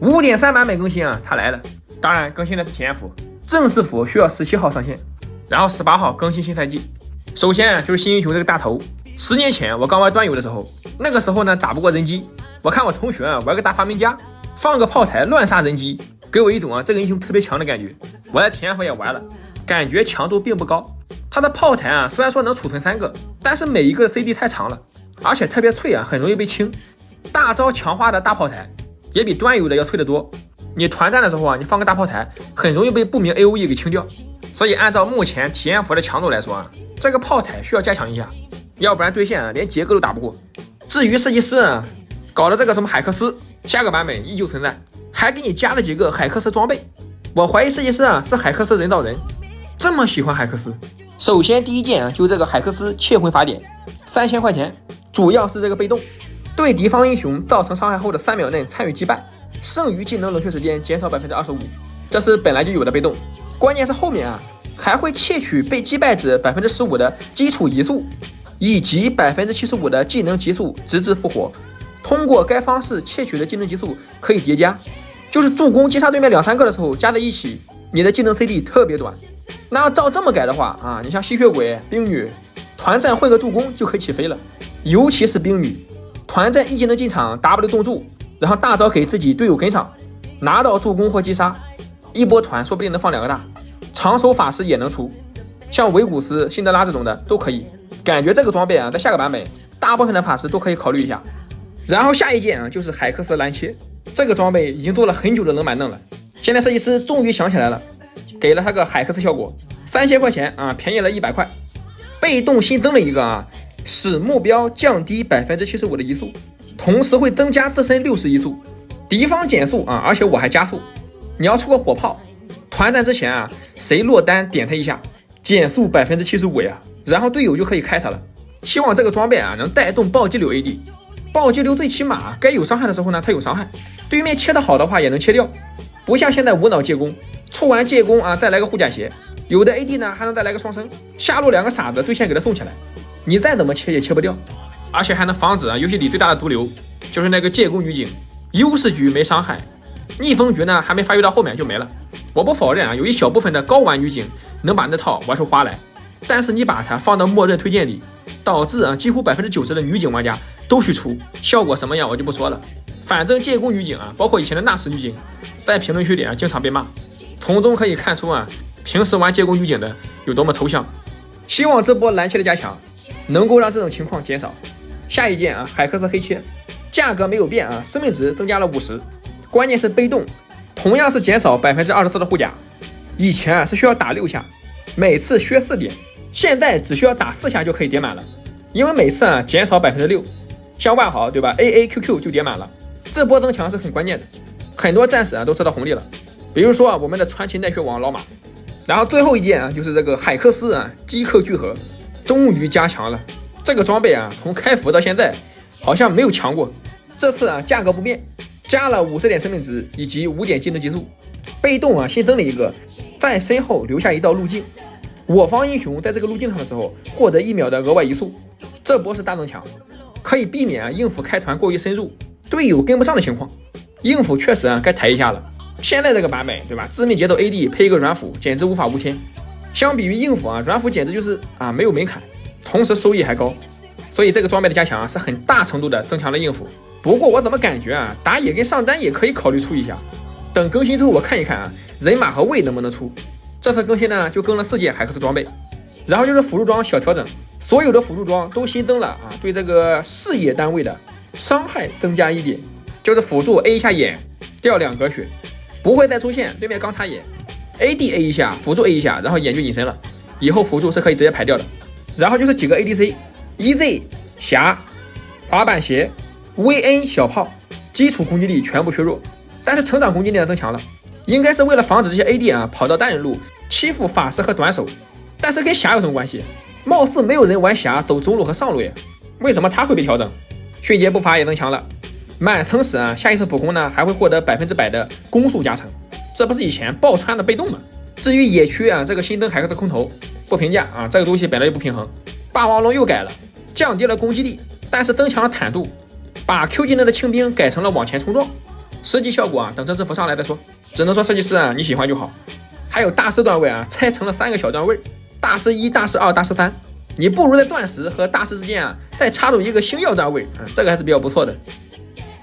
5.3版本更新啊，它来了。当然，更新的是体验服，正式服需要17号上线，然后18号更新新赛季。首先就是新英雄这个大头。10年前我刚玩端游的时候，那个时候呢打不过人机，我看我同学玩个大发明家，放个炮台乱杀人机，给我一种这个英雄特别强的感觉。我在体验服也玩了，感觉强度并不高。他的炮台虽然说能储存3个，但是每一个的 CD 太长了，而且特别脆很容易被清。大招强化的大炮台也比端游的要脆得多。你团战的时候你放个大炮台，很容易被不明 AOE 给清掉。所以按照目前体验服的强度来说这个炮台需要加强一下，要不然对线连杰哥都打不过。至于设计师搞的这个什么海克斯，下个版本依旧存在，还给你加了几个海克斯装备。我怀疑设计师是海克斯人造人，这么喜欢海克斯。首先第一件就这个海克斯窃魂法典，3000块钱，主要是这个被动，对敌方英雄造成伤害后的3秒内参与击败，剩余技能冷却时间减少 25%， 这是本来就有的被动。关键是后面还会窃取被击败者 15% 的基础移速，以及 75% 的技能急速直至复活。通过该方式窃取的技能急速可以叠加，就是助攻击杀对面2-3个的时候加在一起，你的技能 CD 特别短。那要照这么改的话你像吸血鬼、冰女，团战会个助攻就可以起飞了。尤其是冰女，团战一技能进场 W 动住，然后大招给自己队友跟上，拿到助攻或击杀，一波团说不定能放2个大。长手法师也能出，像维古斯、辛德拉这种的都可以。感觉这个装备在下个版本大部分的法师都可以考虑一下。然后下一件就是海克斯蓝切，这个装备已经做了很久的冷板凳了，现在设计师终于想起来了，给了他个海克斯效果，3000块钱便宜了100块。被动新增了一个使目标降低 75% 的移速，同时会增加自身60移速，敌方减速而且我还加速。你要出个火炮，团战之前谁落单点他一下，减速 75% 然后队友就可以开他了。希望这个装备能带动暴击流 AD。暴击流最起码该有伤害的时候它有伤害，对面切得好的话也能切掉，不像现在无脑借攻，出完借攻再来个护甲鞋，有的 AD 还能再来个双生，下路2个傻子对线给他送起来，你再怎么切也切不掉，而且还能防止游戏里最大的毒瘤，就是那个借攻女警，优势局没伤害，逆风局还没发育到后面就没了。我不否认有一小部分的高玩女警能把那套玩出花来，但是你把它放到默认推荐里，导致几乎 90% 的女警玩家都去出，效果什么样我就不说了。反正借攻女警包括以前的纳什女警，在评论区里经常被骂，从中可以看出平时玩借攻女警的有多么抽象。希望这波蓝切的加强能够让这种情况减少。下一件海克斯黑切，价格没有变生命值增加了50，关键是被动同样是减少 24% 的护甲，以前是需要打6下，每次削4点，现在只需要打4下就可以点满了，因为每次减少 6%， 像万豪对吧 AAQQ 就点满了。这波增强是很关键的，很多战士都吃到红利了，比如说我们的传奇奈雪王老马。然后最后一件就是这个海克斯击客聚合，终于加强了。这个装备从开服到现在好像没有强过，这次价格不变，加了50点生命值以及5点技能急速。被动新增了一个在身后留下一道路径，我方英雄在这个路径上的时候获得1秒的额外移速，这波是大增强，可以避免应付开团过于深入，队友跟不上的情况。应付确实该抬一下了，现在这个版本对吧，致命节奏 AD 配一个软辅简直无法无天。相比于应付软辅简直就是没有门槛，同时收益还高，所以这个装备的加强是很大程度的增强了应付。不过我怎么感觉打野跟上单也可以考虑出一下，等更新之后我看一看人马和卫能不能出。这次更新就更了4件海克斯装备，然后就是辅助装小调整，所有的辅助装都新增了对这个视野单位的伤害增加1点，就是辅助 A 一下眼掉2格血，不会再出现对面刚插眼 AD A 一下辅助 A 一下然后眼就隐身了，以后辅助是可以直接排掉的。然后就是几个 ADC EZ 霞、滑板鞋、VN 小炮，基础攻击力全部削弱，但是成长攻击力增强了，应该是为了防止这些 AD 跑到单人路欺负法师和短手。但是跟霞有什么关系？貌似没有人玩霞走中路和上路呀，为什么他会被调整？迅捷步伐也增强了，满层时下一次普攻还会获得100%的攻速加成，这不是以前爆穿的被动吗？至于野区这个新增海克斯空投不评价这个东西本来就不平衡。霸王龙又改了，降低了攻击力，但是增强了坦度，把 Q 技能的轻兵改成了往前冲撞，实际效果啊，等增值服上来再说。只能说设计师啊，你喜欢就好。还有大师段位啊，拆成了3个小段位，大师1、大师2、大师3。你不如在钻石和大师之间啊，再插入一个星耀段位，这个还是比较不错的。